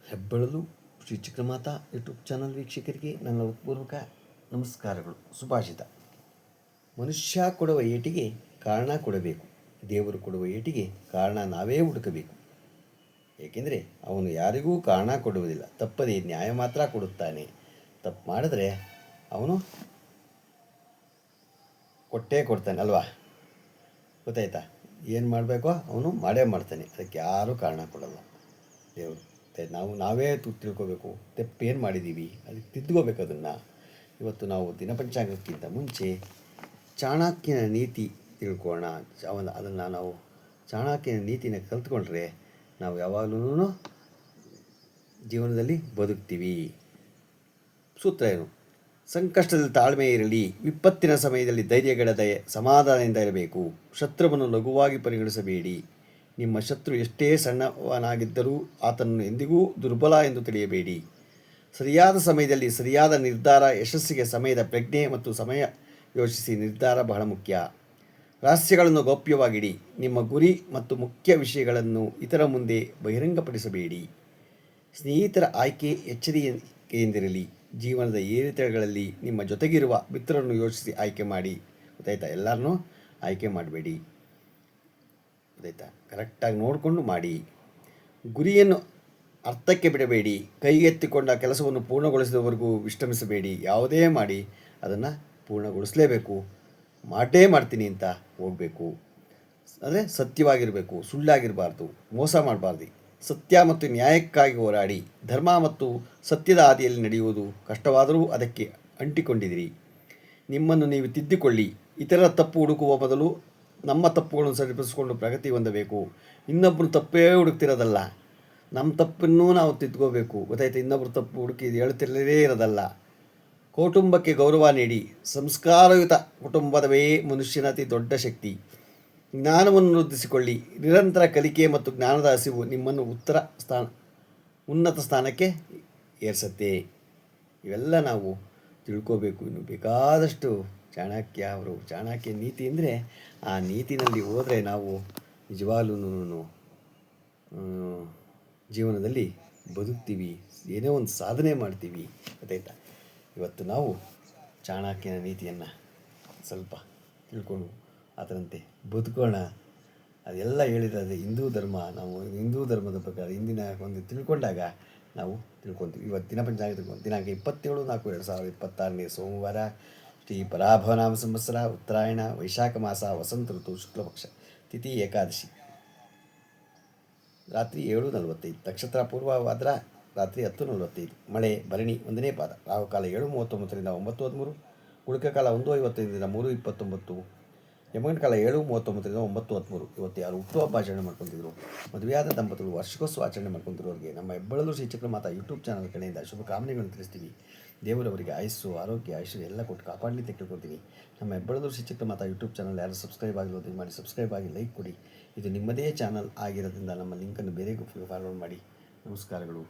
ಹೆಬ್ಬೆಳಲು Shri Chikkamata YouTube channel ವೀಕ್ಷಕರಿಗೆ ನನ್ನ ಹೃತ್ಪೂರ್ವಕ ನಮಸ್ಕಾರಗಳು. ಸುಭಾಷಿತ: ಮನುಷ್ಯ ಕೊಡುವ ಏಟಿಗೆ ಕಾರಣ ಕೊಡಬೇಕು, ದೇವರು ಕೊಡುವ ಏಟಿಗೆ ಕಾರಣ ನಾವೇ ಹುಡುಕಬೇಕು. ಏಕೆಂದರೆ ಅವನು ಯಾರಿಗೂ ಕಾರಣ ಕೊಡುವುದಿಲ್ಲ, ತಪ್ಪದೇ ನ್ಯಾಯ ಮಾತ್ರ ಕೊಡುತ್ತಾನೆ. ತಪ್ಪು ಮಾಡಿದ್ರೆ ಅವನು ಕೊಟ್ಟೇ ಕೊಡ್ತಾನೆ ಅಲ್ವಾ? ಗೊತ್ತಾಯ್ತಾ? ಏನು ಮಾಡಬೇಕೋ ಅವನು ಮಾಡೇ ಮಾಡ್ತಾನೆ, ಅದಕ್ಕೆ ಯಾರೂ ಕಾರಣ ಕೊಡಲ್ಲ ದೇವರು. ನಾವೇ ತಿಳ್ಕೋಬೇಕು, ತಪ್ಪೇನು ಮಾಡಿದ್ದೀವಿ, ಅದಕ್ಕೆ ತಿದ್ದುಕೋಬೇಕು. ಇವತ್ತು ನಾವು ದಿನಪಂಚಾಂಗಕ್ಕಿಂತ ಮುಂಚೆ ಚಾಣಕ್ಯನ ನೀತಿ ತಿಳ್ಕೊಳ್ಳೋಣ. ಅದನ್ನು ನಾವು ಚಾಣಕ್ಯನ ನೀತಿನ ಕಲ್ತ್ಕೊಂಡ್ರೆ ನಾವು ಯಾವಾಗಲೂ ಜೀವನದಲ್ಲಿ ಬದುಕ್ತೀವಿ. ಸೂತ್ರ ಏನು? ಸಂಕಷ್ಟದಲ್ಲಿ ತಾಳ್ಮೆ ಇರಲಿ, ವಿಪತ್ತಿನ ಸಮಯದಲ್ಲಿ ಧೈರ್ಯಗೆಡದೆ ಸಮಾಧಾನದಿಂದ ಇರಬೇಕು. ಶತ್ರುವನ್ನು ಲಘುವಾಗಿ ಪರಿಗಣಿಸಬೇಡಿ. ನಿಮ್ಮ ಶತ್ರು ಎಷ್ಟೇ ಸಣ್ಣವನಾಗಿದ್ದರೂ ಆತನನ್ನು ಎಂದಿಗೂ ದುರ್ಬಲ ಎಂದು ತಿಳಿಯಬೇಡಿ. ಸರಿಯಾದ ಸಮಯದಲ್ಲಿ ಸರಿಯಾದ ನಿರ್ಧಾರ. ಯಶಸ್ಸಿಗೆ ಸಮಯದ ಪ್ರಜ್ಞೆ ಮತ್ತು ಸಮಯ ಯೋಚಿಸಿ ನಿರ್ಧಾರ ಬಹಳ ಮುಖ್ಯ. ರಹಸ್ಯಗಳನ್ನು ಗೌಪ್ಯವಾಗಿಡಿ. ನಿಮ್ಮ ಗುರಿ ಮತ್ತು ಮುಖ್ಯ ವಿಷಯಗಳನ್ನು ಇತರ ಮುಂದೆ ಬಹಿರಂಗಪಡಿಸಬೇಡಿ. ಸ್ನೇಹಿತರ ಆಯ್ಕೆ ಎಚ್ಚರಿಕೆಯಿಂದಿರಲಿ. ಜೀವನದ ಏರಿಳಿತಗಳಲ್ಲಿ ನಿಮ್ಮ ಜೊತೆಗಿರುವ ಮಿತ್ರರನ್ನು ಯೋಚಿಸಿ ಆಯ್ಕೆ ಮಾಡಿ. ಗೊತ್ತಾಯ್ತಾ? ಎಲ್ಲರನ್ನೂ ಆಯ್ಕೆ ಮಾಡಬೇಡಿ. ಗೊತ್ತಾಯ್ತಾ? ಕರೆಕ್ಟಾಗಿ ನೋಡಿಕೊಂಡು ಮಾಡಿ. ಗುರಿಯನ್ನು ಅರ್ಥಕ್ಕೆ ಬಿಡಬೇಡಿ. ಕೈಗೆತ್ತಿಕೊಂಡ ಕೆಲಸವನ್ನು ಪೂರ್ಣಗೊಳಿಸಿದವರೆಗೂ ವಿಶ್ರಮಿಸಬೇಡಿ. ಯಾವುದೇ ಮಾಡಿ ಅದನ್ನು ಪೂರ್ಣಗೊಳಿಸಲೇಬೇಕು. ಮಾಡೇ ಮಾಡ್ತೀನಿ ಅಂತ ಹೋಗಬೇಕು. ಅಂದರೆ ಸತ್ಯವಾಗಿರಬೇಕು, ಸುಳ್ಳಾಗಿರಬಾರ್ದು, ಮೋಸ ಮಾಡಬಾರ್ದು. ಸತ್ಯ ಮತ್ತು ನ್ಯಾಯಕ್ಕಾಗಿ ಹೋರಾಡಿ. ಧರ್ಮ ಮತ್ತು ಸತ್ಯದ ಹಾದಿಯಲ್ಲಿ ನಡೆಯುವುದು ಕಷ್ಟವಾದರೂ ಅದಕ್ಕೆ ಅಂಟಿಕೊಂಡಿದಿರಿ. ನಿಮ್ಮನ್ನು ನೀವು ತಿದ್ದಿಕೊಳ್ಳಿ. ಇತರರ ತಪ್ಪು ಹುಡುಕುವ ಬದಲು ನಮ್ಮ ತಪ್ಪುಗಳನ್ನು ಸರಿಪಡಿಸಿಕೊಂಡು ಪ್ರಗತಿ ಹೊಂದಬೇಕು. ಇನ್ನೊಬ್ಬರು ತಪ್ಪೇ ಹುಡುಕ್ತಿರೋದಲ್ಲ, ನಮ್ಮ ತಪ್ಪನ್ನೂ ನಾವು ತಿದ್ಕೋಬೇಕು. ಗೊತ್ತಾಯ್ತು? ಇನ್ನೊಬ್ಬರು ತಪ್ಪು ಹುಡುಕಿ ಹೇಳ್ತಿರಲೇ ಇರೋದಲ್ಲ. ಕೌಟುಂಬಕ್ಕೆ ಗೌರವ ನೀಡಿ. ಸಂಸ್ಕಾರಯುತ ಕುಟುಂಬದವೇ ಮನುಷ್ಯನ ಅತಿ ದೊಡ್ಡ ಶಕ್ತಿ. ಜ್ಞಾನವನ್ನು ವೃದ್ಧಿಸಿಕೊಳ್ಳಿ. ನಿರಂತರ ಕಲಿಕೆ ಮತ್ತು ಜ್ಞಾನದ ಹಸಿವು ನಿಮ್ಮನ್ನು ಉನ್ನತ ಸ್ಥಾನಕ್ಕೆ ಏರಿಸುತ್ತೆ. ಇವೆಲ್ಲ ನಾವು ತಿಳ್ಕೋಬೇಕು. ಇನ್ನು ಬೇಕಾದಷ್ಟು ಚಾಣಕ್ಯ ನೀತಿ ಅಂದರೆ ಆ ನೀತಿನಲ್ಲಿ ಹೋದರೆ ನಾವು ನಿಜವಾಗ್ಲೂ ಜೀವನದಲ್ಲಿ ಬದುಕ್ತೀವಿ, ಏನೋ ಒಂದು ಸಾಧನೆ ಮಾಡ್ತೀವಿ. ಗೊತ್ತಾಯ್ತಾ? ಇವತ್ತು ನಾವು ಚಾಣಕ್ಯನ ನೀತಿಯನ್ನು ಸ್ವಲ್ಪ ತಿಳ್ಕೊಂಡು ಅದರಂತೆ ಬದುಕೋಣ. ಅದೆಲ್ಲ ಹೇಳಿದರೆ ಹಿಂದೂ ಧರ್ಮ. ನಾವು ಹಿಂದೂ ಧರ್ಮದ ಪ್ರಕಾರ ಇಂದಿನ ಒಂದು ತಿಳ್ಕೊಂಡಾಗ ನಾವು ತಿಳ್ಕೊತೀವಿ. ಇವತ್ತು ದಿನಪಂಚಾಂಗ ದಿನಾಂಕ 27/4/2026 ಸೋಮವಾರ, ಶ್ರೀ ಪರಾಭವನಾಮ ಸಂವತ್ಸರ, ಉತ್ತರಾಯಣ, ವೈಶಾಖ ಮಾಸ, ವಸಂತ ಋತು, ಶುಕ್ಲಪಕ್ಷ, ತಿಥಿ ಏಕಾದಶಿ, ರಾತ್ರಿ 7:45, ನಕ್ಷತ್ರ ಪೂರ್ವಭಾದ್ರ, ರಾತ್ರಿ 10:45, ಮಳೆ ಭರಣಿ 1ನೇ ಪಾದ, ರಾಹುಕಾಲ 7:39ರಿಂದ 9:13, ಗುಳಿಕ ಕಾಲ 1:55ರಿಂದ 3:29, ಯಮಗಂಡ ಕಾಲ 7:39ರಿಂದ 9:13. ಇವತ್ತು ಯಾರು ಹುಟ್ಟುಹಬ್ಬ ಆಚರಣೆ ಮಾಡ್ಕೊತಿದ್ರು, ಮದುವೆಯಾದ ದಂಪತಿಗಳು ವಾರ್ಷಿಕೋತ್ಸವ ಆಚರಣೆ ಮಾಡ್ಕೊತಿರೋರಿಗೆ ನಮ್ಮ ಹೆಬ್ಬೆಳಲು ಶ್ರೀ ಚಿಕ್ಕಮಾತಾ ಯೂಟ್ಯೂಬ್ ಚಾನಲ್ ಕಡೆಯಿಂದ ಶುಭ ಕಾಮನೆಗಳನ್ನು ತಿಳಿಸ್ತೀವಿ. ದೇವರವರಿಗೆ ಆಯುಸ್ಸು, ಆರೋಗ್ಯ, ಐಶ್ವರ್ಯ ಎಲ್ಲ ಕೊಟ್ಟು ಕಾಪಾಡಲಿ ಅಂತ ಕೇಳ್ಕೊತೀವಿ. ನಮ್ಮ ಹೆಬ್ಬೆಳಲು ಶ್ರೀ ಚಿಕ್ಕಮಾತಾ ಯೂಟ್ಯೂಬ್ ಚಾನಲ್ ಯಾರು ಸಬ್ಸ್ಕ್ರೈಬ್ ಆಗಿರೋದು ಮಾಡಿ, ಸಬ್ಸ್ಕ್ರೈಬ್ ಆಗಿ ಲೈಕ್ ಕೊಡಿ. ಇದು ನಿಮ್ಮದೇ ಚಾನಲ್ ಆಗಿರೋದ್ರಿಂದ ನಮ್ಮ ಲಿಂಕನ್ನು ಬೇರೆ ಗ್ರೂಪ್ಗೆ ಫಾರ್ವರ್ಡ್ ಮಾಡಿ. ನಮಸ್ಕಾರಗಳು.